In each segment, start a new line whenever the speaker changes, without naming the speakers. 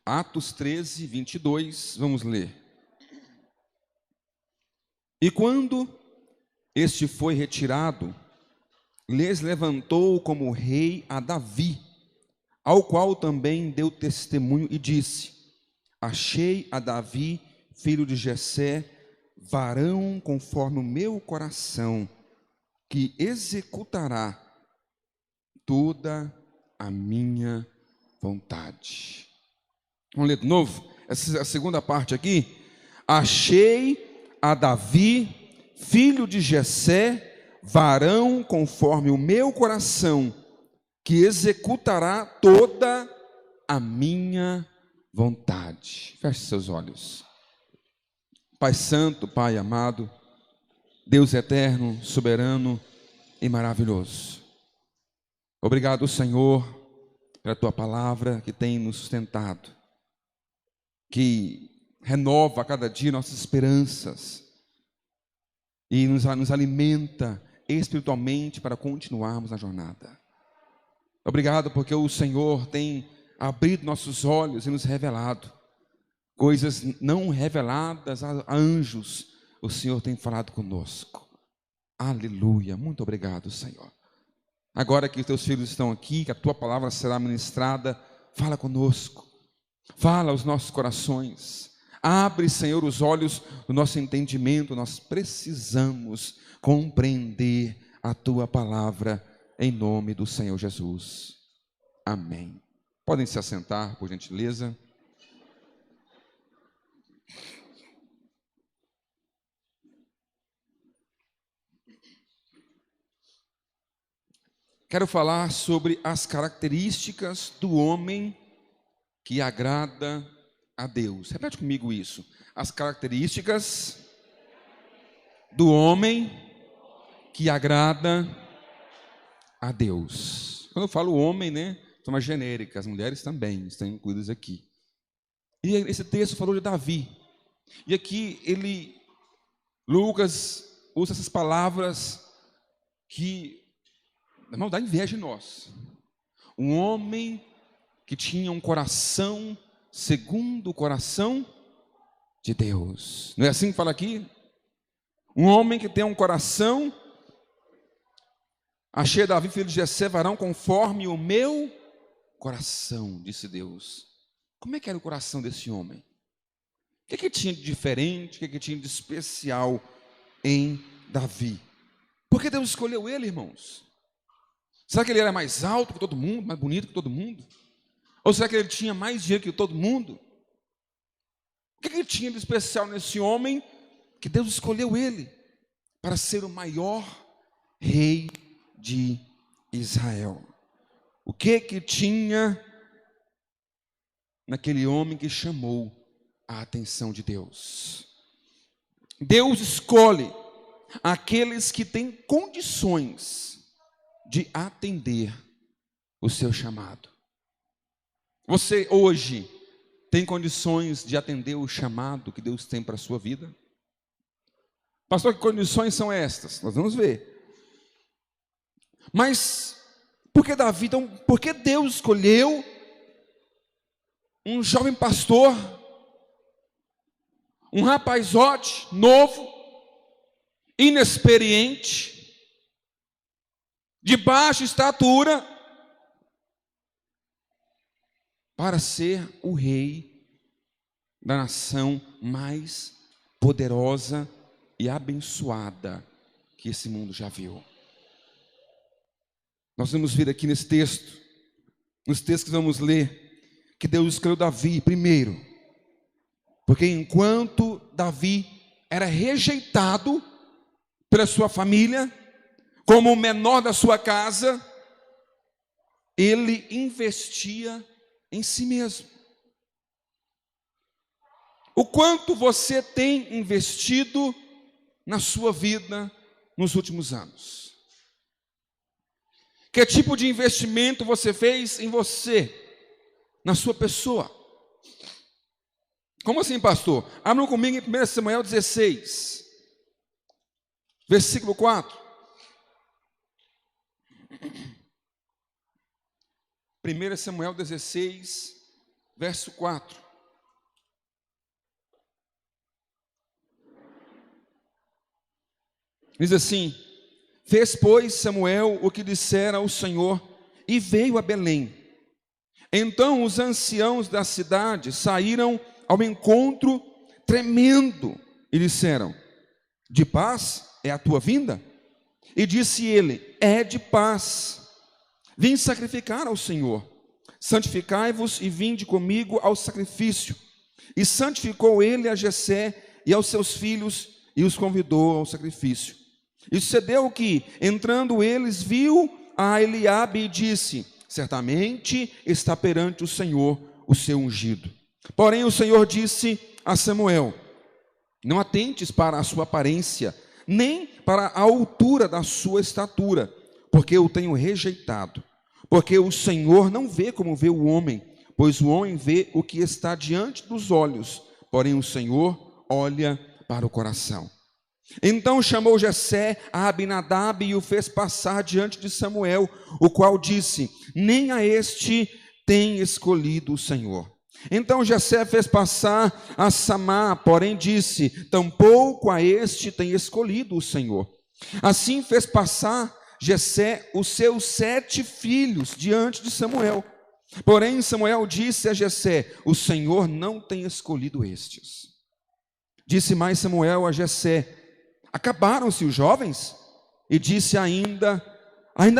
Atos 13, 22, vamos ler. E quando este foi retirado, lhes levantou como rei a Davi, ao qual também deu testemunho e disse: achei a Davi, filho de Jessé, varão conforme o meu coração, que executará toda a minha vontade. Vamos ler de novo? Essa é a segunda parte aqui. Achei a Davi, filho de Jessé, varão conforme o meu coração, que executará toda a minha vontade. Feche seus olhos. Pai santo, Pai amado, Deus eterno, soberano e maravilhoso. Obrigado, Senhor, pela Tua palavra que tem nos sustentado, que renova a cada dia nossas esperanças e nos alimenta espiritualmente para continuarmos na jornada. Obrigado porque o Senhor tem abrido nossos olhos e nos revelado coisas não reveladas a anjos. O Senhor tem falado conosco. Aleluia, muito obrigado, Senhor. Agora que os teus filhos estão aqui, que a tua palavra será ministrada, fala conosco, fala aos nossos corações, abre, Senhor, os olhos do nosso entendimento. Nós precisamos compreender a tua palavra, em nome do Senhor Jesus, amém. Podem se assentar, por gentileza. Quero falar sobre as características do homem que agrada a Deus. Repete comigo isso. As características do homem que agrada a Deus. Quando eu falo homem, são mais genéricas, as mulheres também estão incluídas aqui. E esse texto falou de Davi. E aqui Lucas usa essas palavras que não dá inveja em nós. Um homem que tinha um coração segundo o coração de Deus. Não é assim que fala aqui? Um homem que tem um coração. Achei Davi, filho de Jessé, varão conforme o meu coração, disse Deus. Como é que era o coração desse homem? O que tinha de diferente, o que tinha de especial em Davi? Por que Deus escolheu ele, irmãos? Será que ele era mais alto que todo mundo, mais bonito que todo mundo? Ou será que ele tinha mais dinheiro que todo mundo? O que tinha de especial nesse homem que Deus escolheu ele para ser o maior rei de Israel? O que tinha naquele homem que chamou a atenção de Deus? Deus escolhe aqueles que têm condições de atender o seu chamado. Você hoje tem condições de atender o chamado que Deus tem para a sua vida? Pastor, que condições são estas? Nós vamos ver. Mas, por que Davi? Então, por que Deus escolheu um jovem pastor, um rapazote novo, inexperiente, de baixa estatura, para ser o rei da nação mais poderosa e abençoada que esse mundo já viu? Nós vamos ver aqui nos textos que vamos ler, que Deus escolheu Davi primeiro, porque enquanto Davi era rejeitado pela sua família, como o menor da sua casa, ele investia em si mesmo. O quanto você tem investido na sua vida nos últimos anos? Que tipo de investimento você fez em você, na sua pessoa? Como assim, pastor? Abram comigo em 1 Samuel 16, versículo 4. 1 Samuel 16, verso 4. Diz assim: fez, pois, Samuel o que dissera ao Senhor, e veio a Belém. Então os anciãos da cidade saíram ao encontro, tremendo, e disseram: de paz é a tua vinda? E disse ele: é de paz. Vim sacrificar ao Senhor. Santificai-vos e vinde comigo ao sacrifício. E santificou ele a Jessé e aos seus filhos, e os convidou ao sacrifício. E sucedeu que, entrando eles, viu a Eliabe e disse: certamente está perante o Senhor o seu ungido. Porém o Senhor disse a Samuel: não atentes para a sua aparência, nem para a altura da sua estatura, porque eu tenho rejeitado. Porque o Senhor não vê como vê o homem, pois o homem vê o que está diante dos olhos, porém o Senhor olha para o coração. Então chamou Jessé a Abinadab e o fez passar diante de Samuel, o qual disse: nem a este tem escolhido o Senhor. Então Jessé fez passar a Samá, porém disse: tampouco a este tem escolhido o Senhor. Assim fez passar Jessé os seus 7 filhos diante de Samuel. Porém Samuel disse a Jessé: o Senhor não tem escolhido estes. Disse mais Samuel a Jessé: acabaram-se os jovens? E disse ainda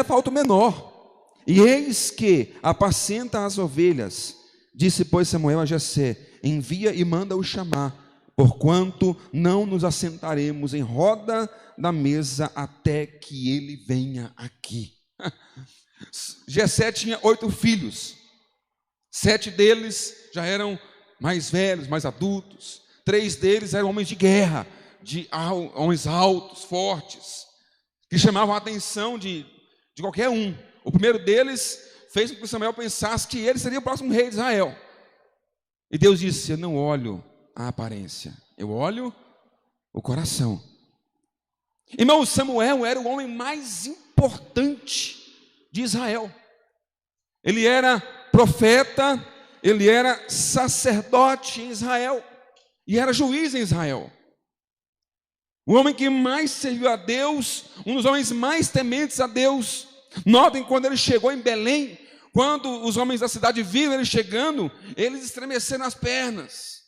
falta o menor. E eis que apacenta as ovelhas. Disse, pois, Samuel a Jessé: envia e manda-o chamar, porquanto não nos assentaremos em roda da mesa até que ele venha aqui. Jessé tinha 8 filhos. 7 deles já eram mais velhos, mais adultos. 3 deles eram homens de guerra, homens altos, fortes, que chamavam a atenção de qualquer um. O primeiro deles fez com que Samuel pensasse que ele seria o próximo rei de Israel. E Deus disse: eu não olho a aparência, eu olho o coração. Irmão, Samuel era o homem mais importante de Israel. Ele era profeta, ele era sacerdote em Israel, e era juiz em Israel. O homem que mais serviu a Deus, um dos homens mais tementes a Deus. Notem, quando ele chegou em Belém, quando os homens da cidade viram ele chegando, eles estremeceram as pernas,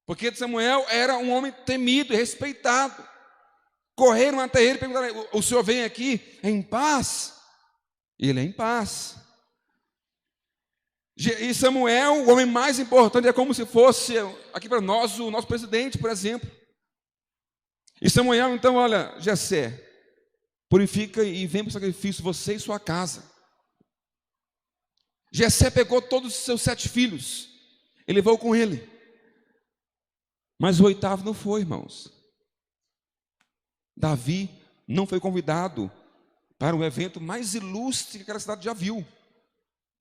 porque Samuel era um homem temido e respeitado. Correram até ele e perguntaram: o senhor vem aqui em paz? E ele: é em paz. E Samuel, o homem mais importante, é como se fosse aqui para nós o nosso presidente, por exemplo. E Samuel então: olha, Jessé, purifica e vem para o sacrifício, você e sua casa. Jessé pegou todos os seus 7 filhos e levou com ele. Mas o 8º não foi, irmãos. Davi não foi convidado para o evento mais ilustre que aquela cidade já viu.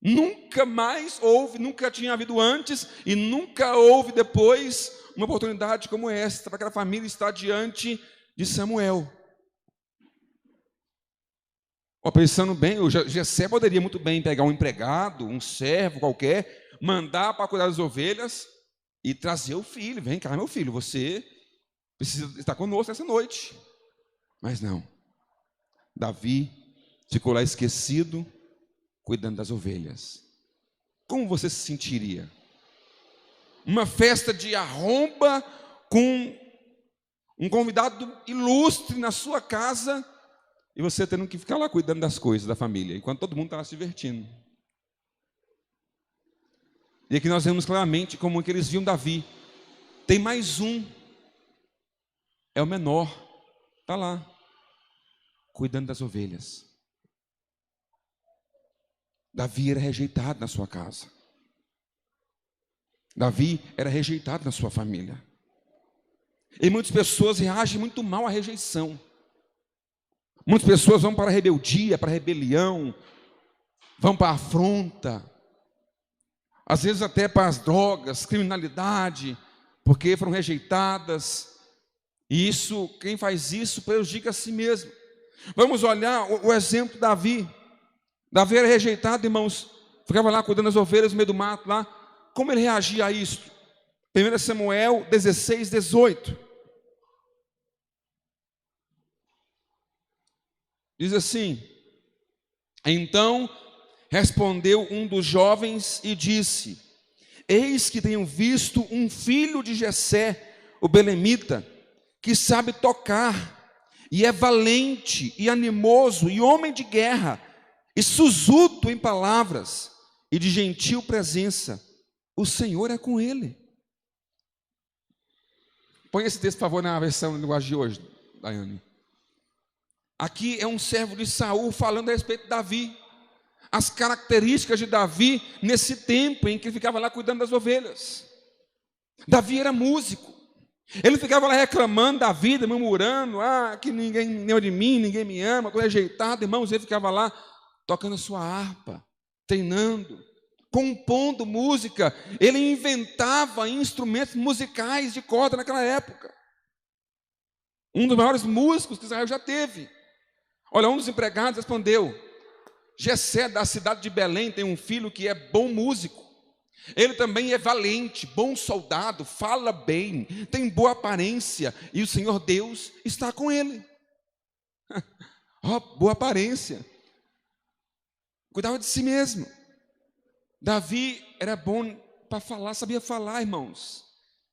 Nunca mais houve, nunca tinha havido antes e nunca houve depois uma oportunidade como esta para aquela família estar diante de Samuel. Pensando bem, o Jessé poderia muito bem pegar um empregado, um servo qualquer, mandar para cuidar das ovelhas e trazer o filho. Vem cá, meu filho, você precisa estar conosco essa noite. Mas não. Davi ficou lá esquecido, cuidando das ovelhas. Como você se sentiria? Uma festa de arromba com um convidado ilustre na sua casa, e você tendo que ficar lá cuidando das coisas da família, enquanto todo mundo estava se divertindo. E aqui nós vemos claramente como que eles viam Davi. Tem mais um, é o menor, está lá, cuidando das ovelhas. Davi era rejeitado na sua casa. Davi era rejeitado na sua família. E muitas pessoas reagem muito mal à rejeição. Muitas pessoas vão para a rebeldia, para a rebelião, vão para a afronta, às vezes até para as drogas, criminalidade, porque foram rejeitadas. E isso, quem faz isso prejudica a si mesmo. Vamos olhar o exemplo de Davi. Davi era rejeitado, irmãos, ficava lá cuidando das ovelhas no meio do mato lá. como ele reagia a isso? 1 Samuel 16, 18. Diz assim: então respondeu um dos jovens e disse: eis que tenho visto um filho de Jessé, o belemita, que sabe tocar, e é valente, e animoso, e homem de guerra, e sisudo em palavras, e de gentil presença. O Senhor é com ele. Põe esse texto, por favor, na versão de linguagem de hoje, Daiane. Aqui é um servo de Saul falando a respeito de Davi. As características de Davi nesse tempo em que ele ficava lá cuidando das ovelhas. Davi era músico. Ele ficava lá reclamando da vida, murmurando, que ninguém lembra de mim, ninguém me ama, estou rejeitado. Irmãos, ele ficava lá tocando a sua harpa, treinando, compondo música. Ele inventava instrumentos musicais de corda naquela época. Um dos maiores músicos que Israel já teve. Olha, um dos empregados respondeu: Jessé, da cidade de Belém, tem um filho que é bom músico. Ele também é valente, bom soldado, fala bem, tem boa aparência, e o Senhor Deus está com ele. Boa aparência. Cuidava de si mesmo. Davi era bom para falar, sabia falar, irmãos.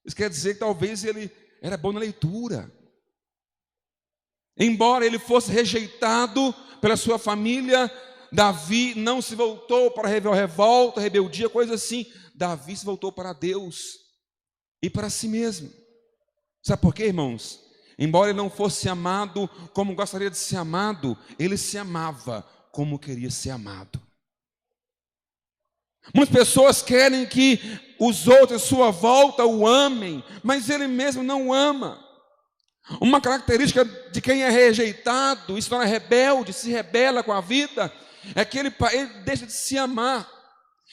Isso quer dizer que talvez ele era bom na leitura. Embora ele fosse rejeitado pela sua família, Davi não se voltou para revolta, rebeldia, coisa assim. Davi se voltou para Deus e para si mesmo. Sabe por quê, irmãos? Embora ele não fosse amado como gostaria de ser amado, ele se amava como queria ser amado. Muitas pessoas querem que os outros à sua volta o amem, mas ele mesmo não ama. Uma característica de quem é rejeitado, se torna rebelde, se rebela com a vida, é que ele deixa de se amar.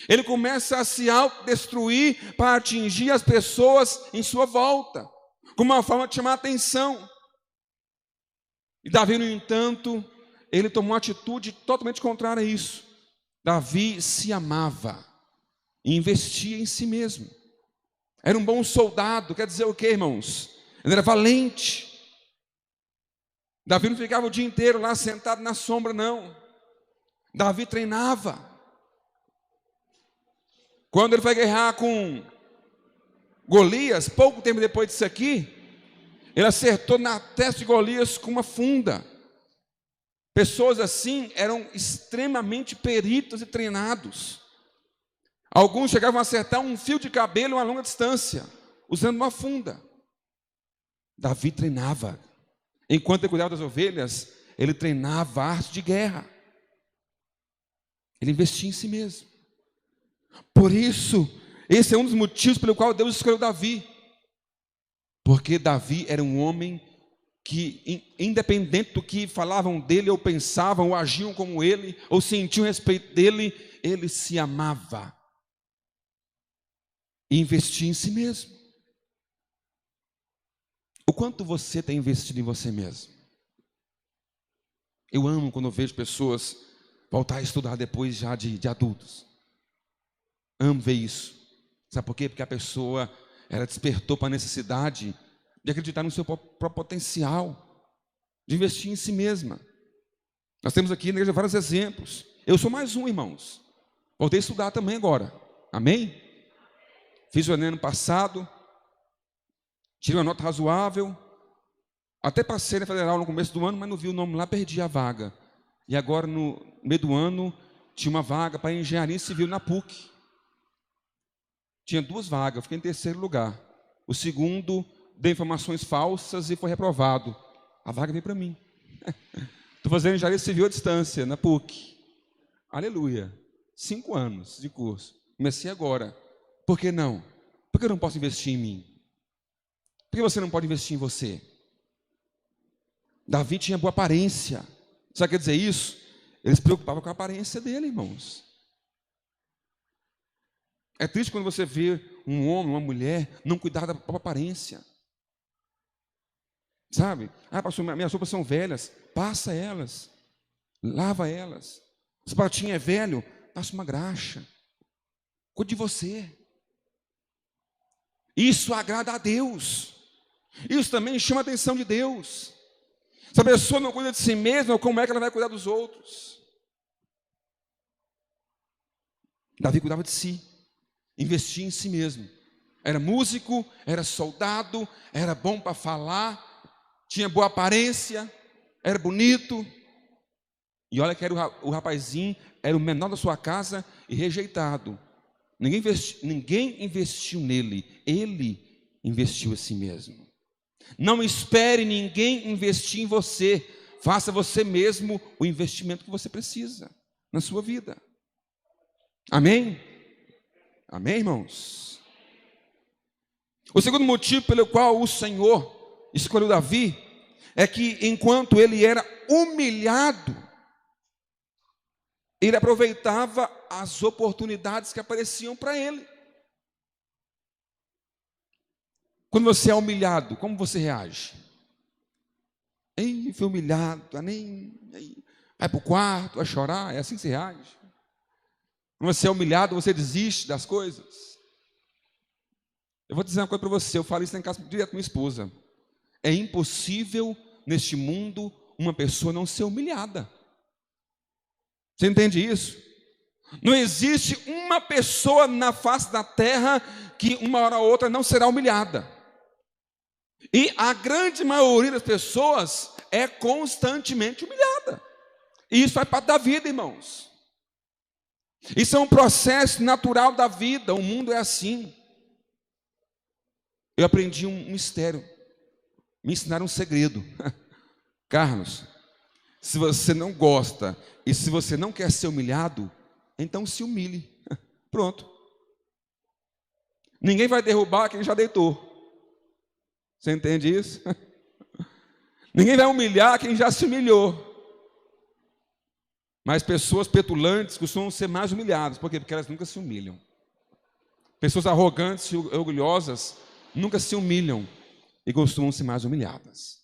Ele começa a se autodestruir para atingir as pessoas em sua volta, como uma forma de chamar a atenção. E Davi, no entanto, ele tomou uma atitude totalmente contrária a isso. Davi se amava e investia em si mesmo. Era um bom soldado, quer dizer o quê, irmãos? Ele era valente. Davi não ficava o dia inteiro lá sentado na sombra, não. Davi treinava. Quando ele foi guerrear com Golias, pouco tempo depois disso aqui, ele acertou na testa de Golias com uma funda. Pessoas assim eram extremamente peritos e treinados. Alguns chegavam a acertar um fio de cabelo a uma longa distância, usando uma funda. Davi treinava. Enquanto ele cuidava das ovelhas, ele treinava a arte de guerra. Ele investia em si mesmo. Por isso, esse é um dos motivos pelo qual Deus escolheu Davi. Porque Davi era um homem que, independente do que falavam dele, ou pensavam, ou agiam como ele, ou sentiam respeito dele, ele se amava. E investia em si mesmo. O quanto você tem investido em você mesmo? Eu amo quando eu vejo pessoas voltar a estudar depois já de adultos. Amo ver isso. Sabe por quê? Porque a pessoa, ela despertou para a necessidade de acreditar no seu próprio potencial, de investir em si mesma. Nós temos aqui na igreja vários exemplos. Eu sou mais um, irmãos. Voltei a estudar também agora. Amém? Fiz o Enem ano passado. Tirei uma nota razoável. Até passei na federal no começo do ano, mas não vi o nome lá, perdi a vaga. E agora, no meio do ano, tinha uma vaga para engenharia civil na PUC. Tinha 2 vagas, eu fiquei em terceiro lugar. O segundo deu informações falsas e foi reprovado. A vaga veio para mim. Estou fazendo engenharia civil à distância, na PUC. Aleluia. 5 anos de curso. Comecei agora. Por que não? Por que eu não posso investir em mim? Por que você não pode investir em você? Davi tinha boa aparência. Sabe o que quer dizer isso? Ele se preocupava com a aparência dele, irmãos. É triste quando você vê um homem, uma mulher, não cuidar da própria aparência. Sabe? Pastor, minhas roupas são velhas. Passa elas. Lava elas. Se o pratinho é velho, passa uma graxa. Cuide de você. Isso agrada a Deus. Isso também chama a atenção de Deus. Se a pessoa não cuida de si mesma, como é que ela vai cuidar dos outros? Davi cuidava de si, investia em si mesmo. Era músico, era soldado, era bom para falar, tinha boa aparência, era bonito. E olha que era o rapazinho, era o menor da sua casa e rejeitado. Ninguém investiu nele, ele investiu em si mesmo. Não espere ninguém investir em você, faça você mesmo o investimento que você precisa na sua vida. Amém? Amém, irmãos? O segundo motivo pelo qual o Senhor escolheu Davi é que enquanto ele era humilhado, ele aproveitava as oportunidades que apareciam para ele. Quando você é humilhado, como você reage? Ei, foi humilhado, vai para o quarto, vai chorar, é assim que você reage. Quando você é humilhado, você desiste das coisas. Eu vou dizer uma coisa para você, eu falo isso em casa direto com minha esposa. É impossível neste mundo uma pessoa não ser humilhada. Você entende isso? Não existe uma pessoa na face da terra que uma hora ou outra não será humilhada. E a grande maioria das pessoas é constantemente humilhada. E isso faz parte da vida, irmãos. Isso é um processo natural da vida, o mundo é assim. Eu aprendi um mistério, me ensinaram um segredo. Carlos, se você não gosta e se você não quer ser humilhado, então se humilhe. Pronto. Ninguém vai derrubar quem já deitou. Você entende isso? Ninguém vai humilhar quem já se humilhou. Mas pessoas petulantes costumam ser mais humilhadas. Por quê? Porque elas nunca se humilham. Pessoas arrogantes e orgulhosas nunca se humilham e costumam ser mais humilhadas.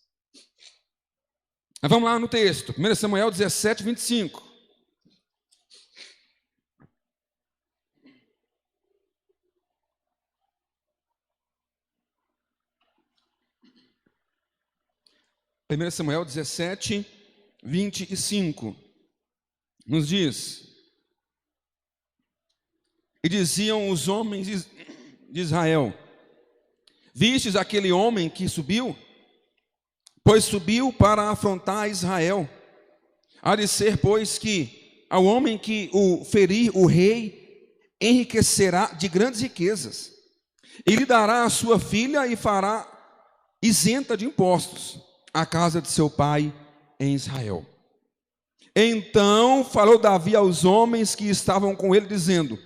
Mas vamos lá no texto. 1 Samuel 17, 25. Primeiro Samuel 17, 25. Nos diz: e diziam os homens de Israel: vistes aquele homem que subiu? Pois subiu para afrontar Israel. Há de ser, pois, que ao homem que o ferir, o rei enriquecerá de grandes riquezas, e lhe dará a sua filha e fará isenta de impostos a casa de seu pai em Israel. Então falou Davi aos homens que estavam com ele, dizendo: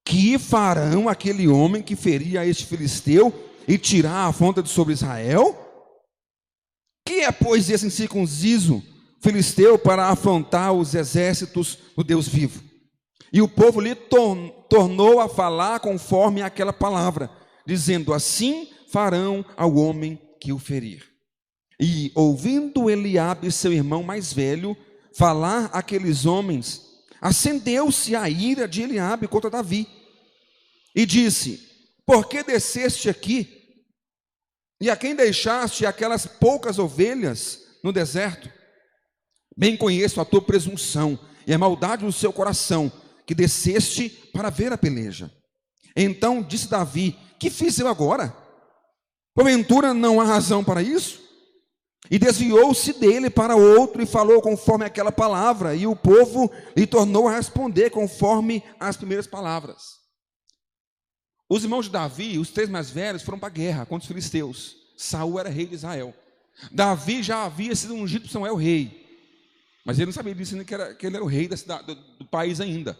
que farão aquele homem que feria este filisteu e tirar a afronta de sobre Israel? Que é, pois, esse incircunciso filisteu para afrontar os exércitos do Deus vivo? E o povo lhe tornou a falar conforme aquela palavra, dizendo: assim farão ao homem que o ferir. E ouvindo Eliabe, seu irmão mais velho, falar aqueles homens, acendeu-se a ira de Eliabe contra Davi, e disse: por que desceste aqui? E a quem deixaste aquelas poucas ovelhas no deserto? Bem conheço a tua presunção e a maldade do seu coração, que desceste para ver a peleja. Então disse Davi: que fiz eu agora? Porventura não há razão para isso? E desviou-se dele para outro e falou conforme aquela palavra, e o povo lhe tornou a responder conforme as primeiras palavras. Os irmãos de Davi, os 3 mais velhos, foram para a guerra contra os filisteus. Saul era rei de Israel. Davi já havia sido ungido por Samuel rei, mas ele não sabia disso, que ele era o rei da cidade, do país ainda.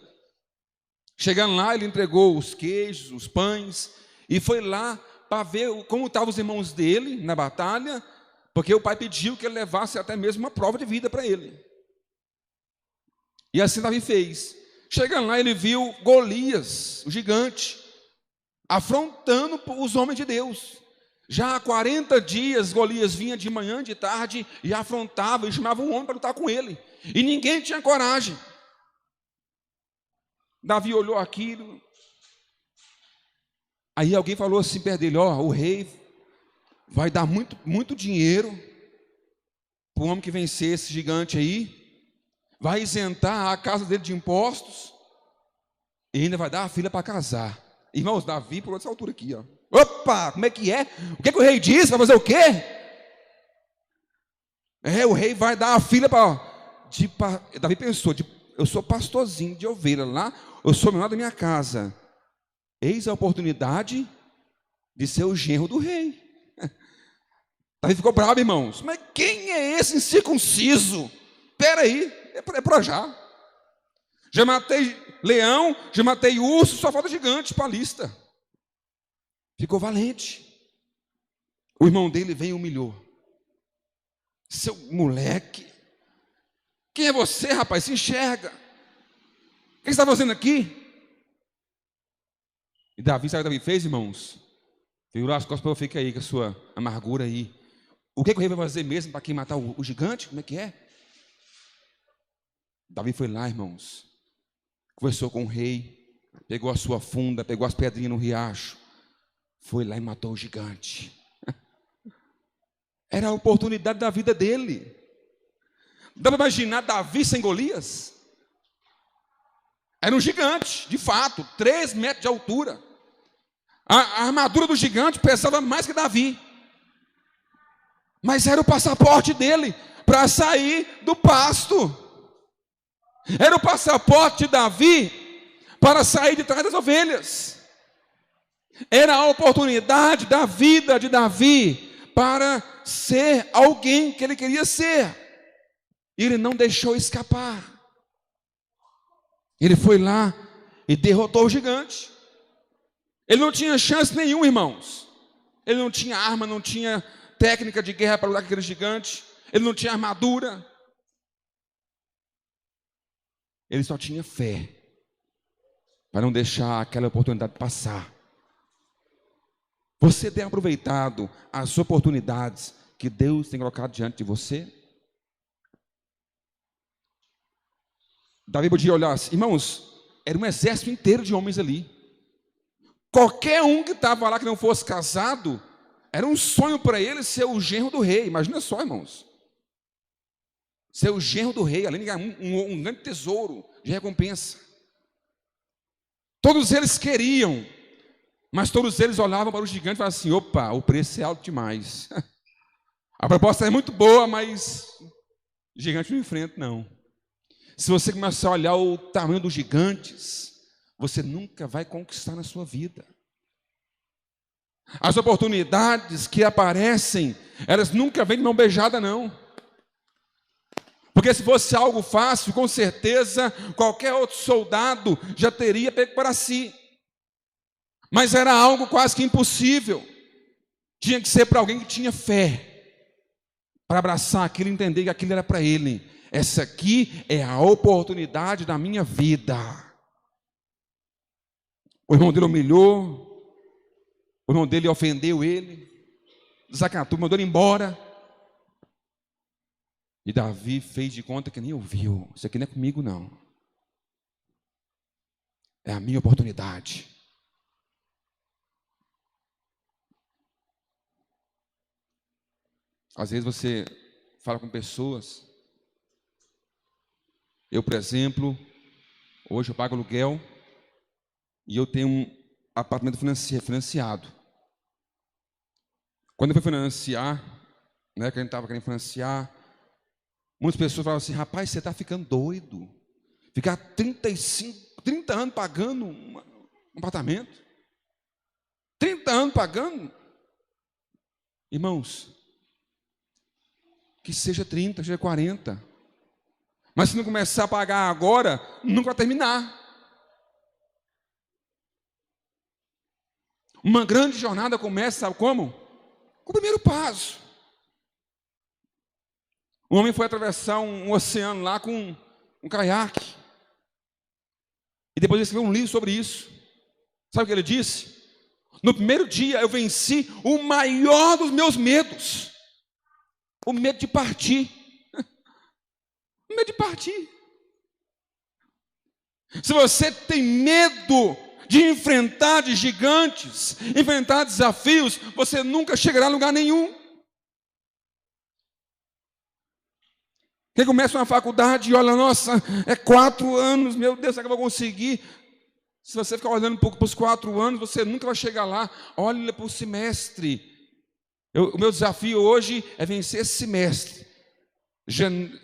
Chegando lá, ele entregou os queijos, os pães, e foi lá para ver como estavam os irmãos dele na batalha, porque o pai pediu que ele levasse até mesmo uma prova de vida para ele. E assim Davi fez. Chegando lá, ele viu Golias, o gigante, afrontando os homens de Deus. Já há 40 dias, Golias vinha de manhã, de tarde, e afrontava, e chamava um homem para lutar com ele. E ninguém tinha coragem. Davi olhou aquilo. Aí alguém falou assim perto dele: ó, o rei vai dar muito, muito dinheiro para o homem que vencer esse gigante aí, vai isentar a casa dele de impostos e ainda vai dar a filha para casar. Irmãos, Davi pulou dessa altura aqui, ó. Opa, como é que é? O que que o rei disse? Vai fazer o quê? O rei vai dar a filha para... Davi pensou, eu sou pastorzinho de ovelha lá, eu sou menor da minha casa. Eis a oportunidade de ser o genro do rei. Davi ficou bravo, irmãos. Mas quem é esse incircunciso? Espera aí, é para já. Já matei leão, já matei urso, só falta gigante para a lista. Ficou valente. O irmão dele veio e humilhou. Seu moleque, quem é você, rapaz? Se enxerga. O que você está fazendo aqui? E Davi, sabe o que Davi fez, irmãos? Virou as costas para eu ficar aí com a sua amargura aí. O que o rei vai fazer mesmo para quem matar o gigante? Como é que é? Davi foi lá, irmãos. Conversou com o rei. Pegou a sua funda, pegou as pedrinhas no riacho. Foi lá e matou o gigante. Era a oportunidade da vida dele. Dá para imaginar Davi sem Golias? Era um gigante, de fato, 3 metros de altura. A armadura do gigante pesava mais que Davi. Mas era o passaporte dele para sair do pasto. Era o passaporte de Davi para sair de trás das ovelhas. Era a oportunidade da vida de Davi para ser alguém que ele queria ser. E ele não deixou escapar. Ele foi lá e derrotou o gigante. Ele não tinha chance nenhuma, irmãos. Ele não tinha arma, não tinha técnica de guerra para lutar com aquele gigante. Ele não tinha armadura. Ele só tinha fé para não deixar aquela oportunidade passar. Você tem aproveitado as oportunidades que Deus tem colocado diante de você? Davi podia olhar assim, irmãos, era um exército inteiro de homens ali. Qualquer um que estava lá que não fosse casado, era um sonho para ele ser o genro do rei. Imagina só, irmãos. Ser o genro do rei, além de ganhar um grande tesouro de recompensa. Todos eles queriam, mas todos eles olhavam para o gigante e falavam assim: opa, o preço é alto demais. A proposta é muito boa, mas o gigante não enfrenta, não. Se você começar a olhar o tamanho dos gigantes, você nunca vai conquistar na sua vida. As oportunidades que aparecem, elas nunca vêm de mão beijada, não. Porque se fosse algo fácil, com certeza, qualquer outro soldado já teria pego para si. Mas era algo quase que impossível. Tinha que ser para alguém que tinha fé, para abraçar aquilo e entender que aquilo era para ele. Essa aqui é a oportunidade da minha vida. O irmão dele humilhou, o irmão dele ofendeu ele, desacatou, mandou ele embora. E Davi fez de conta que nem ouviu. Isso aqui não é comigo, não. É a minha oportunidade. Às vezes você fala com pessoas. Eu, por exemplo, hoje eu pago aluguel e eu tenho um apartamento financiado. Quando eu fui financiar, que a gente estava querendo financiar, muitas pessoas falavam assim: rapaz, você está ficando doido. Ficar 30 anos pagando um apartamento. 30 anos pagando. Irmãos, que seja 30, que seja 40. Mas se não começar a pagar agora, nunca vai terminar. Uma grande jornada começa, sabe como? Com o primeiro passo. Um homem foi atravessar um oceano lá com um caiaque. E depois ele escreveu um livro sobre isso. Sabe o que ele disse? No primeiro dia eu venci o maior dos meus medos. O medo de partir. O medo de partir. Se você tem medo de enfrentar de gigantes, enfrentar desafios, você nunca chegará a lugar nenhum. Quem começa uma faculdade e olha, nossa, é 4 anos, meu Deus, será que eu vou conseguir? Se você ficar olhando um pouco para os 4 anos, você nunca vai chegar lá. Olha para o semestre. O meu desafio hoje é vencer esse semestre.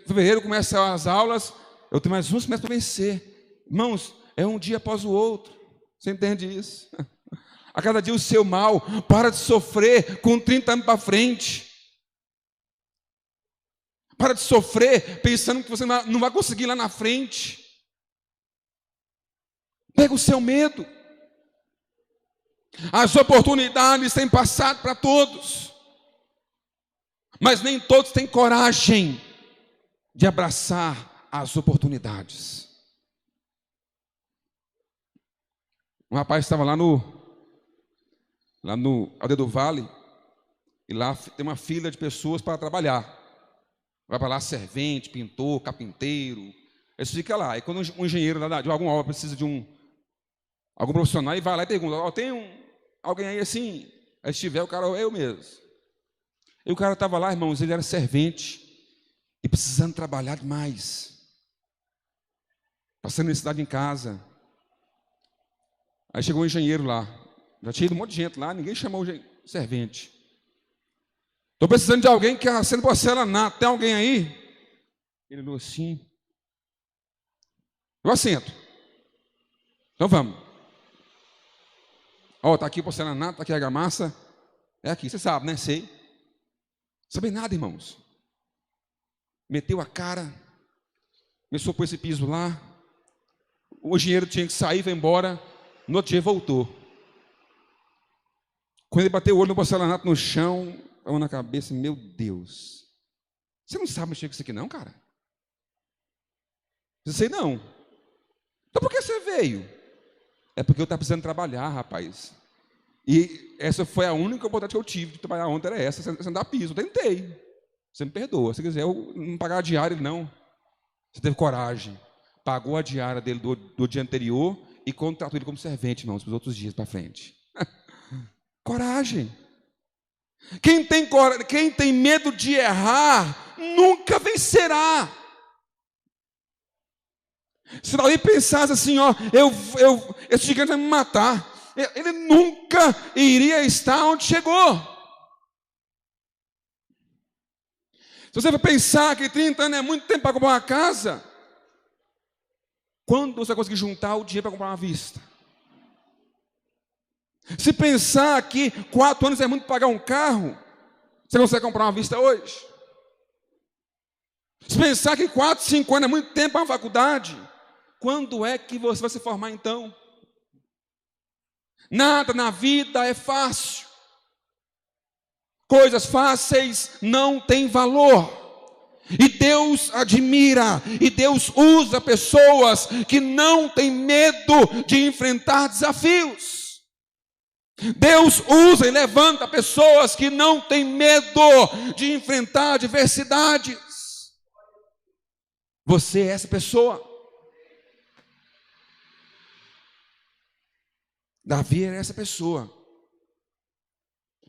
Fevereiro começam as aulas, eu tenho mais um semestre para vencer. Irmãos, é um dia após o outro. Você entende isso? A cada dia o seu mal, para de sofrer com 30 anos para frente. Para de sofrer pensando que você não vai conseguir lá na frente. Pega o seu medo. As oportunidades têm passado para todos, mas nem todos têm coragem de abraçar as oportunidades. Um rapaz estava lá no Aldeia do Vale, e lá tem uma fila de pessoas para trabalhar. Vai para lá servente, pintor, carpinteiro. Eles ficam lá. E quando um engenheiro de alguma obra precisa de algum profissional, ele vai lá e pergunta, tem alguém aí assim? Aí se tiver, o cara, eu mesmo. E o cara estava lá, irmãos, ele era servente e precisando trabalhar demais. Passando necessidade em casa. Aí chegou um engenheiro lá. Já tinha ido um monte de gente lá, ninguém chamou o servente. Estou precisando de alguém que está sendo porcelanato. Tem alguém aí? Ele olhou assim. Eu assento. Então vamos. Ó, está aqui o porcelanato, está aqui a argamassa. É aqui, você sabe, né? Sei. Não sabe nada, irmãos. Meteu a cara. Começou por esse piso lá. O engenheiro tinha que sair, foi embora. No outro dia voltou. Quando ele bateu o olho no porcelanato no chão, a mão na cabeça, meu Deus. Você não sabe mexer com isso aqui não, cara? Eu sei não. Então por que você veio? É porque eu estava precisando trabalhar, rapaz. E essa foi a única oportunidade que eu tive de trabalhar ontem, era essa, sem dar piso. Eu tentei. Você me perdoa. Se quiser, eu não pagar a diária, não. Você teve coragem. Pagou a diária dele do dia anterior e contratou ele como servente, irmãos, para os outros dias para frente. Coragem. Quem tem medo de errar, nunca vencerá. Se alguém pensasse assim, ó, esse gigante vai me matar, ele nunca iria estar onde chegou. Se você for pensar que 30 anos é muito tempo para comprar uma casa, quando você vai conseguir juntar o dinheiro para comprar uma vista? Se pensar que 4 anos é muito para pagar um carro, você consegue comprar uma vista hoje? Se pensar que 4, 5 anos é muito tempo para uma faculdade, quando é que você vai se formar então? Nada na vida é fácil. Coisas fáceis não têm valor. E Deus admira, e Deus usa pessoas que não têm medo de enfrentar desafios. Deus usa e levanta pessoas que não têm medo de enfrentar adversidades. Você é essa pessoa. Davi era essa pessoa.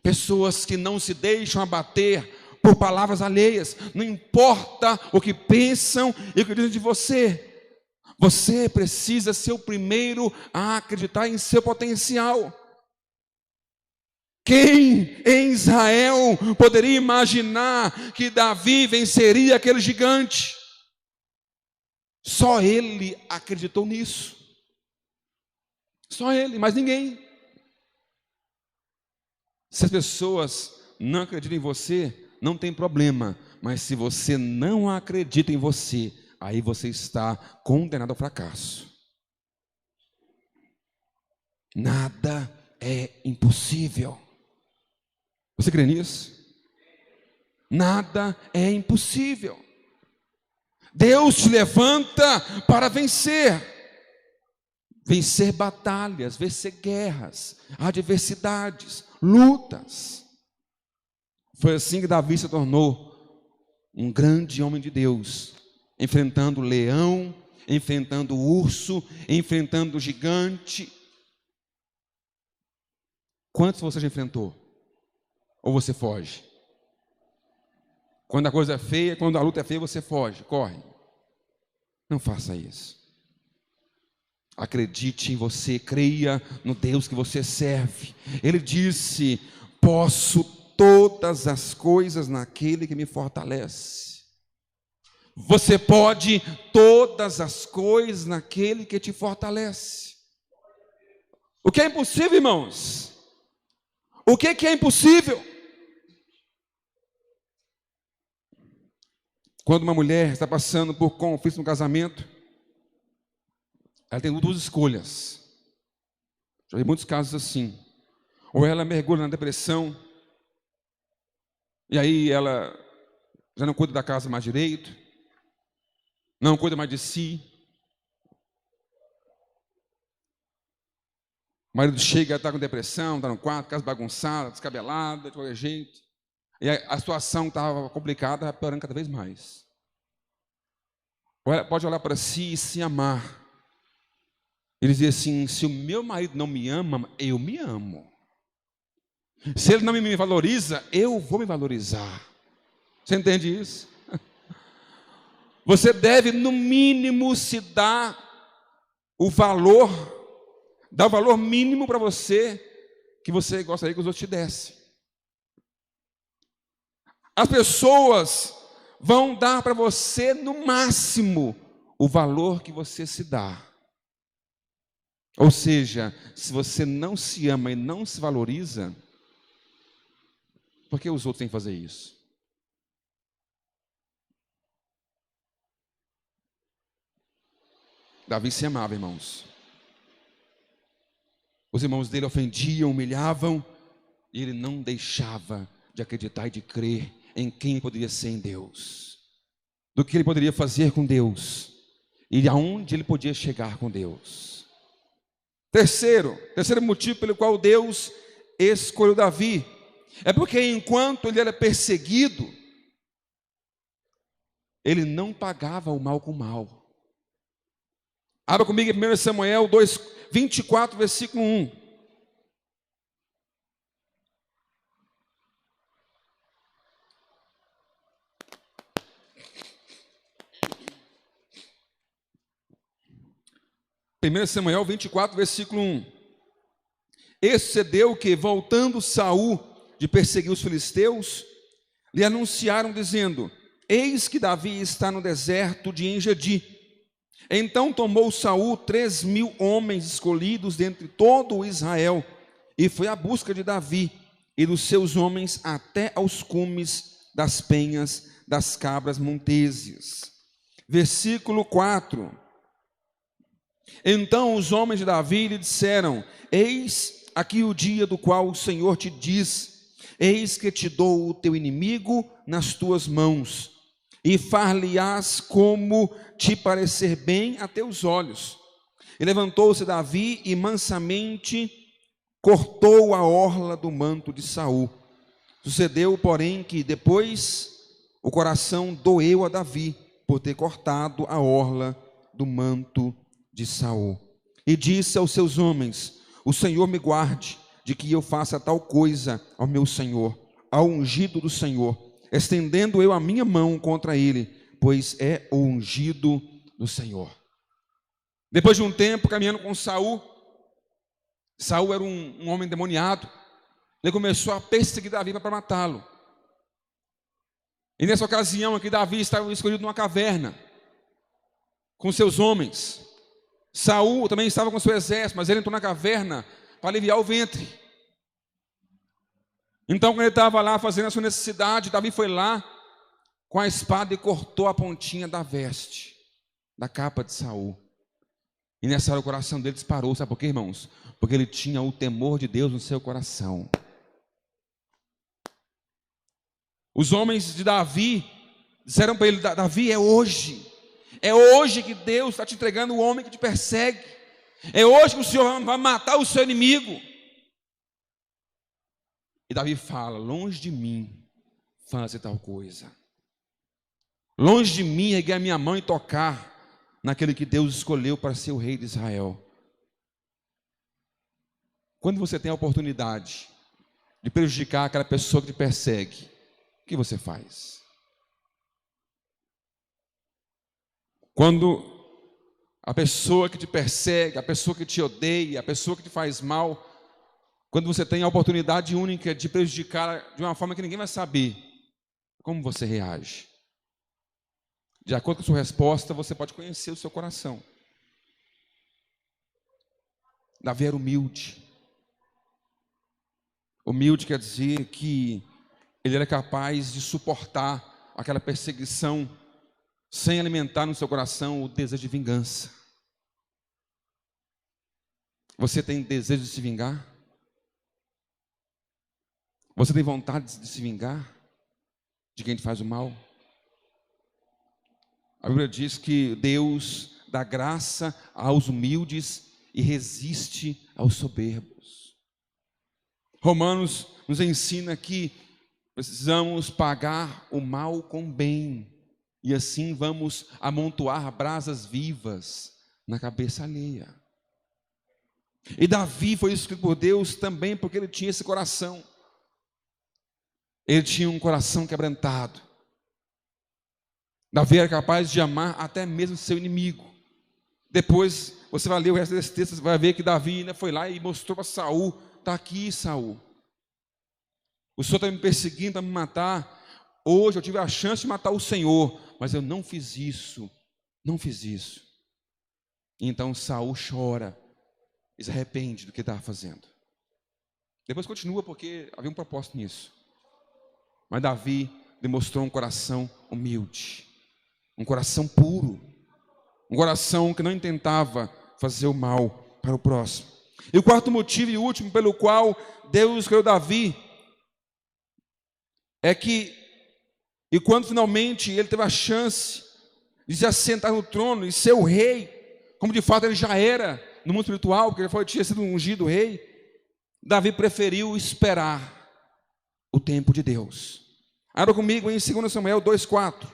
Pessoas que não se deixam abater por palavras alheias. Não importa o que pensam e o que dizem de você. Você precisa ser o primeiro a acreditar em seu potencial. Quem em Israel poderia imaginar que Davi venceria aquele gigante? Só ele acreditou nisso. Só ele, mais ninguém. Se as pessoas não acreditam em você, não tem problema. Mas se você não acredita em você, aí você está condenado ao fracasso. Nada é impossível. Você crê nisso? Nada é impossível. Deus te levanta para vencer. Vencer batalhas, vencer guerras, adversidades, lutas. Foi assim que Davi se tornou um grande homem de Deus, enfrentando o leão, enfrentando o urso, enfrentando o gigante. Quantos você já enfrentou? Ou você foge? Quando a coisa é feia, quando a luta é feia, você foge, corre. Não faça isso. Acredite em você, creia no Deus que você serve. Ele disse: posso todas as coisas naquele que me fortalece. Você pode todas as coisas naquele que te fortalece. O que é impossível, irmãos? O que é impossível? Quando uma mulher está passando por conflito no casamento, ela tem duas escolhas. Já vi muitos casos assim. Ou ela mergulha na depressão, e aí ela já não cuida da casa mais direito, não cuida mais de si. O marido chega, está com depressão, está no quarto, casa bagunçada, descabelada, de qualquer jeito. E a situação estava complicada, vai piorando cada vez mais. Ou ela pode olhar para si e se amar. Ele diz assim: se o meu marido não me ama, eu me amo. Se ele não me valoriza, eu vou me valorizar. Você entende isso? Você deve, no mínimo, se dar o valor, dar o valor mínimo para você, que você gostaria que os outros te dessem. As pessoas vão dar para você, no máximo, o valor que você se dá. Ou seja, se você não se ama e não se valoriza, por que os outros têm que fazer isso? Davi se amava, irmãos. Os irmãos dele ofendiam, humilhavam, e ele não deixava de acreditar e de crer em quem ele poderia ser em Deus, do que ele poderia fazer com Deus, e aonde ele podia chegar com Deus. Terceiro motivo pelo qual Deus escolheu Davi, é porque enquanto ele era perseguido, ele não pagava o mal com o mal. Abra comigo em 1 Samuel 24, versículo 1. Primeiro Samuel 24, versículo 1. Esse sucedeu que, voltando Saul de perseguir os filisteus, lhe anunciaram dizendo: eis que Davi está no deserto de Engedi. Então tomou Saul 3.000 homens escolhidos dentre todo o Israel, e foi à busca de Davi e dos seus homens até aos cumes das penhas das cabras monteses. Versículo 4. Então os homens de Davi lhe disseram: eis aqui o dia do qual o Senhor te diz: eis que te dou o teu inimigo nas tuas mãos, e far-lhe-ás como te parecer bem a teus olhos. E levantou-se Davi e mansamente cortou a orla do manto de Saul. Sucedeu, porém, que depois o coração doeu a Davi por ter cortado a orla do manto de Saul. E disse aos seus homens: o Senhor me guarde de que eu faça tal coisa ao meu Senhor, ao ungido do Senhor, estendendo eu a minha mão contra ele, pois é o ungido do Senhor. Depois de um tempo caminhando com Saul era um homem endemoniado. Ele começou a perseguir Davi para matá-lo. E nessa ocasião aqui, Davi estava escondido numa caverna com seus homens. Saul também estava com seu exército, mas ele entrou na caverna para aliviar o ventre. Então, quando ele estava lá fazendo a sua necessidade, Davi foi lá com a espada e cortou a pontinha da veste, da capa de Saul. E nessa hora o coração dele disparou. Sabe por quê, irmãos? Porque ele tinha o temor de Deus no seu coração. Os homens de Davi disseram para ele: Davi, é hoje que Deus está te entregando o homem que te persegue, é hoje que o Senhor vai matar o seu inimigo. E Davi fala: longe de mim fazer tal coisa, longe de mim erguer a minha mão e tocar naquele que Deus escolheu para ser o rei de Israel. Quando você tem a oportunidade de prejudicar aquela pessoa que te persegue, o que você faz? Quando a pessoa que te persegue, a pessoa que te odeia, a pessoa que te faz mal, quando você tem a oportunidade única de prejudicar de uma forma que ninguém vai saber, como você reage? De acordo com a sua resposta, você pode conhecer o seu coração. Davi era humilde. Humilde quer dizer que ele era capaz de suportar aquela perseguição sem alimentar no seu coração o desejo de vingança. Você tem desejo de se vingar? Você tem vontade de se vingar de quem te faz o mal? A Bíblia diz que Deus dá graça aos humildes e resiste aos soberbos. Romanos nos ensina que precisamos pagar o mal com o bem, e assim vamos amontoar brasas vivas na cabeça alheia. E Davi foi escolhido por Deus também porque ele tinha esse coração. Ele tinha um coração quebrantado. Davi era capaz de amar até mesmo seu inimigo. Depois você vai ler o resto desse texto, você vai ver que Davi ainda foi lá e mostrou para Saul: está aqui, Saul, o Senhor está me perseguindo para me matar. Hoje eu tive a chance de matar o Senhor, mas eu não fiz isso. Não fiz isso. Então Saul chora e se arrepende do que estava fazendo. Depois continua, porque havia um propósito nisso. Mas Davi demonstrou um coração humilde, um coração puro, um coração que não intentava fazer o mal para o próximo. E o quarto motivo e último pelo qual Deus escolheu Davi é que, e quando finalmente ele teve a chance de se assentar no trono e ser o rei, como de fato ele já era no mundo espiritual, porque ele tinha sido ungido rei, Davi preferiu esperar o tempo de Deus. Abra comigo em 2 Samuel 2,4.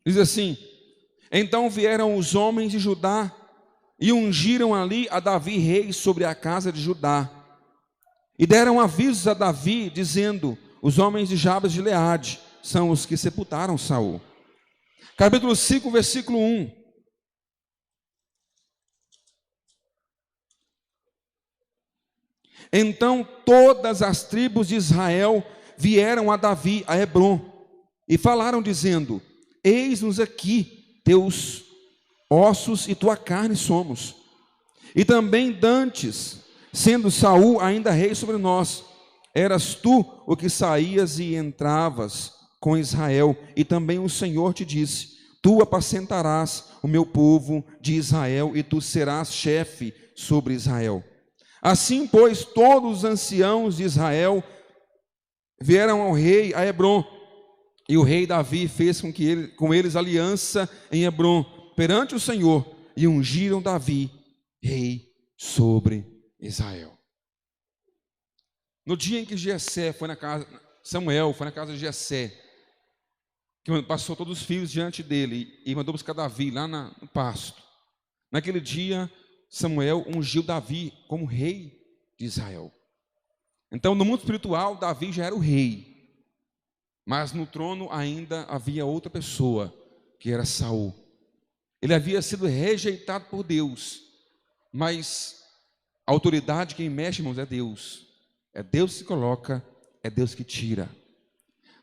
Diz assim: então vieram os homens de Judá e ungiram ali a Davi rei sobre a casa de Judá. E deram avisos a Davi, dizendo: os homens de Jabes de Gileade são os que sepultaram Saul. Capítulo 5, versículo 1. Então todas as tribos de Israel vieram a Davi a Hebrom e falaram dizendo: eis-nos aqui, teus ossos e tua carne somos. E também dantes, sendo Saul ainda rei sobre nós, eras tu o que saías e entravas com Israel, e também o Senhor te disse: tu apacentarás o meu povo de Israel, e tu serás chefe sobre Israel. Assim, pois, todos os anciãos de Israel vieram ao rei a Hebrom, e o rei Davi fez com eles aliança em Hebrom, perante o Senhor, e ungiram Davi rei sobre Israel. No dia em que Samuel foi na casa de Jessé, que passou todos os filhos diante dele e mandou buscar Davi lá no pasto. Naquele dia, Samuel ungiu Davi como rei de Israel. Então, no mundo espiritual, Davi já era o rei, mas no trono ainda havia outra pessoa, que era Saul. Ele havia sido rejeitado por Deus, mas a autoridade quem mexe, irmãos, é Deus. É Deus que coloca, é Deus que tira.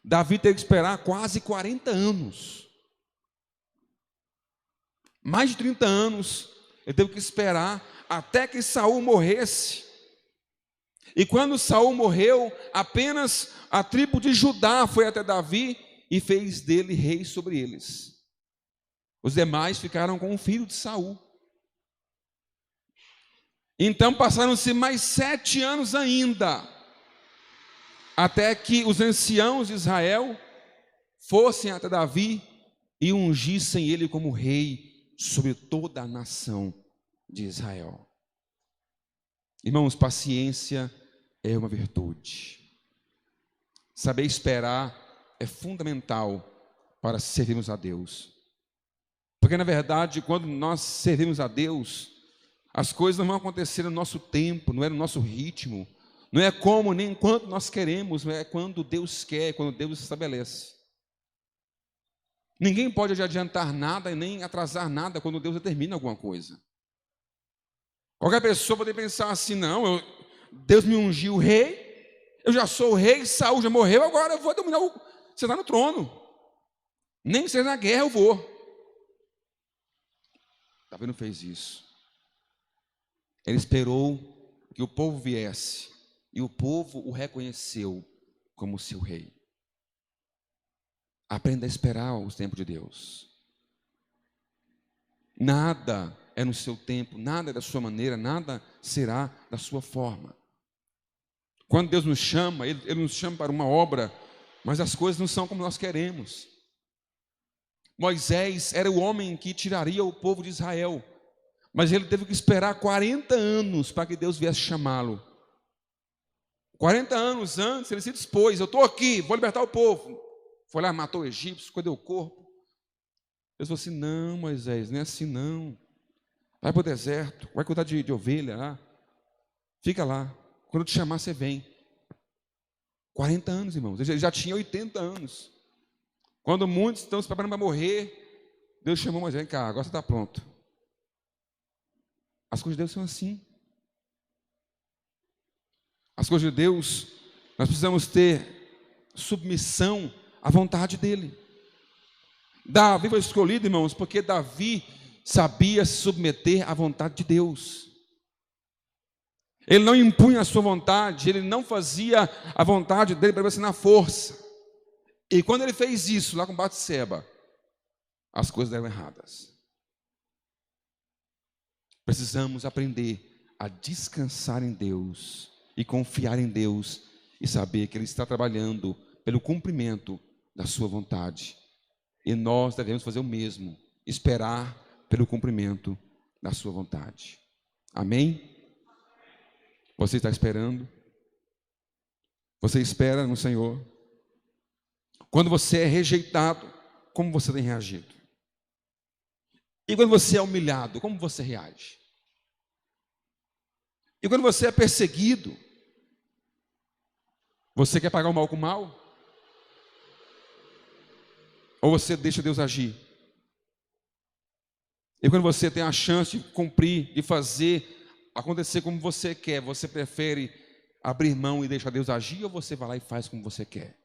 Davi teve que esperar quase 40 anos. Mais de 30 anos, ele teve que esperar até que Saul morresse. E quando Saul morreu, apenas a tribo de Judá foi até Davi e fez dele rei sobre eles. Os demais ficaram com o filho de Saul. Então passaram-se mais 7 anos ainda, até que os anciãos de Israel fossem até Davi e ungissem ele como rei sobre toda a nação de Israel. Irmãos, paciência é uma virtude. Saber esperar é fundamental para servirmos a Deus. Porque, na verdade, quando nós servimos a Deus, as coisas não vão acontecer no nosso tempo, não é no nosso ritmo, não é como nem quanto nós queremos, é quando Deus quer, quando Deus estabelece. Ninguém pode adiantar nada e nem atrasar nada quando Deus determina alguma coisa. Qualquer pessoa pode pensar assim, não, Deus me ungiu rei, eu já sou o rei, Saul já morreu, agora eu vou dominar você está no trono. Nem que seja na guerra eu vou. Davi não fez isso. Ele esperou que o povo viesse, e o povo o reconheceu como seu rei. Aprenda a esperar os tempos de Deus. Nada é no seu tempo, nada é da sua maneira, nada será da sua forma. Quando Deus nos chama, Ele nos chama para uma obra, mas as coisas não são como nós queremos. Moisés era o homem que tiraria o povo de Israel, mas ele teve que esperar 40 anos para que Deus viesse chamá-lo. 40 anos antes ele se dispôs, eu estou aqui, vou libertar o povo. Foi lá, matou o egípcio, cadê o corpo? Deus falou assim, não Moisés, não é assim não. Vai para o deserto, vai cuidar de ovelha lá. Fica lá, quando eu te chamar você vem. 40 anos, irmãos, ele já tinha 80 anos. Quando muitos estão se preparando para morrer, Deus chamou Moisés, vem cá, agora você está pronto. As coisas de Deus são assim. As coisas de Deus, nós precisamos ter submissão à vontade dEle. Davi foi escolhido, irmãos, porque Davi sabia se submeter à vontade de Deus. Ele não impunha a sua vontade, ele não fazia a vontade dele para você na força. E quando ele fez isso lá com Batseba, as coisas deram erradas. Precisamos aprender a descansar em Deus e confiar em Deus e saber que Ele está trabalhando pelo cumprimento da sua vontade. E nós devemos fazer o mesmo, esperar pelo cumprimento da sua vontade. Amém? Você está esperando? Você espera no Senhor? Quando você é rejeitado, como você tem reagido? E quando você é humilhado, como você reage? E quando você é perseguido, você quer pagar o mal com o mal? Ou você deixa Deus agir? E quando você tem a chance de cumprir, de fazer acontecer como você quer, você prefere abrir mão e deixar Deus agir, ou você vai lá e faz como você quer?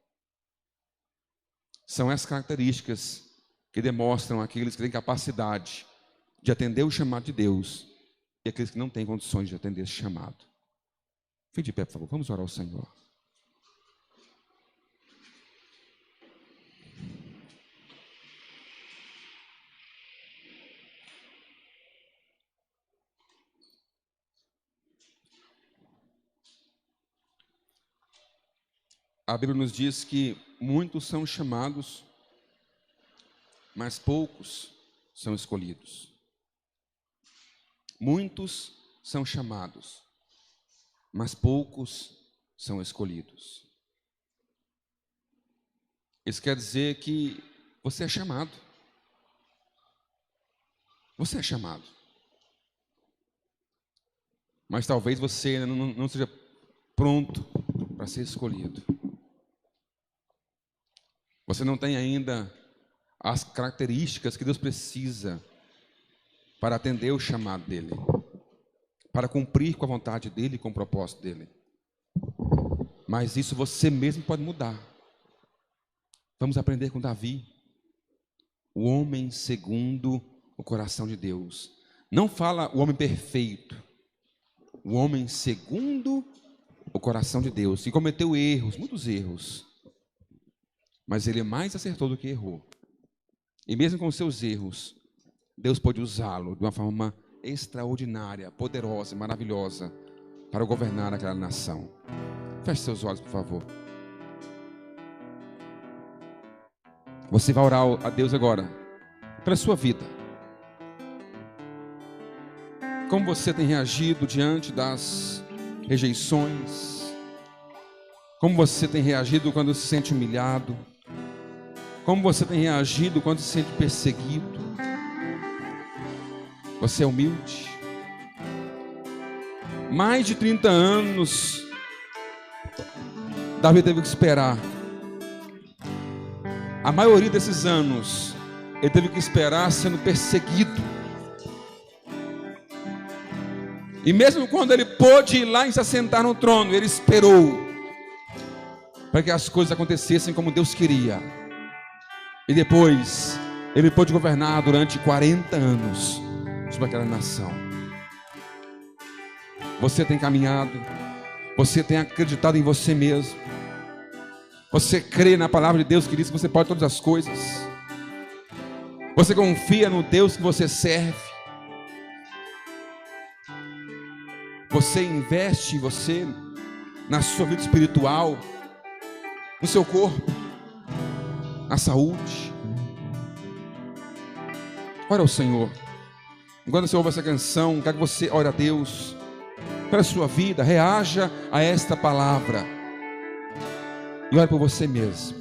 São essas características que demonstram aqueles que têm capacidade de atender o chamado de Deus e aqueles que não têm condições de atender esse chamado. Fique de pé, por favor, vamos orar ao Senhor. A Bíblia nos diz que muitos são chamados, mas poucos são escolhidos. Muitos são chamados, mas poucos são escolhidos. Isso quer dizer que você é chamado. Você é chamado. Mas talvez você ainda não esteja pronto para ser escolhido. Você não tem ainda as características que Deus precisa para atender o chamado dEle, para cumprir com a vontade dEle e com o propósito dEle. Mas isso você mesmo pode mudar. Vamos aprender com Davi, o homem segundo o coração de Deus. Não fala o homem perfeito, o homem segundo o coração de Deus, que cometeu erros, muitos erros, mas ele mais acertou do que errou. E mesmo com seus erros, Deus pode usá-lo de uma forma extraordinária, poderosa e maravilhosa para governar aquela nação. Feche seus olhos, por favor. Você vai orar a Deus agora pela sua vida. Como você tem reagido diante das rejeições? Como você tem reagido quando se sente humilhado? Como você tem reagido quando se sente perseguido? Você é humilde. Mais de 30 anos, Davi teve que esperar. A maioria desses anos, ele teve que esperar sendo perseguido. E mesmo quando ele pôde ir lá e se assentar no trono, ele esperou para que as coisas acontecessem como Deus queria. E depois, ele pôde governar durante 40 anos sobre aquela nação. Você tem caminhado, você tem acreditado em você mesmo, você crê na palavra de Deus que diz que você pode todas as coisas, você confia no Deus que você serve, você investe em você, na sua vida espiritual, no seu corpo, na saúde. Ora ao Senhor. Enquanto você ouve essa canção, quero que você ore a Deus pela sua vida, reaja a esta palavra e ore por você mesmo.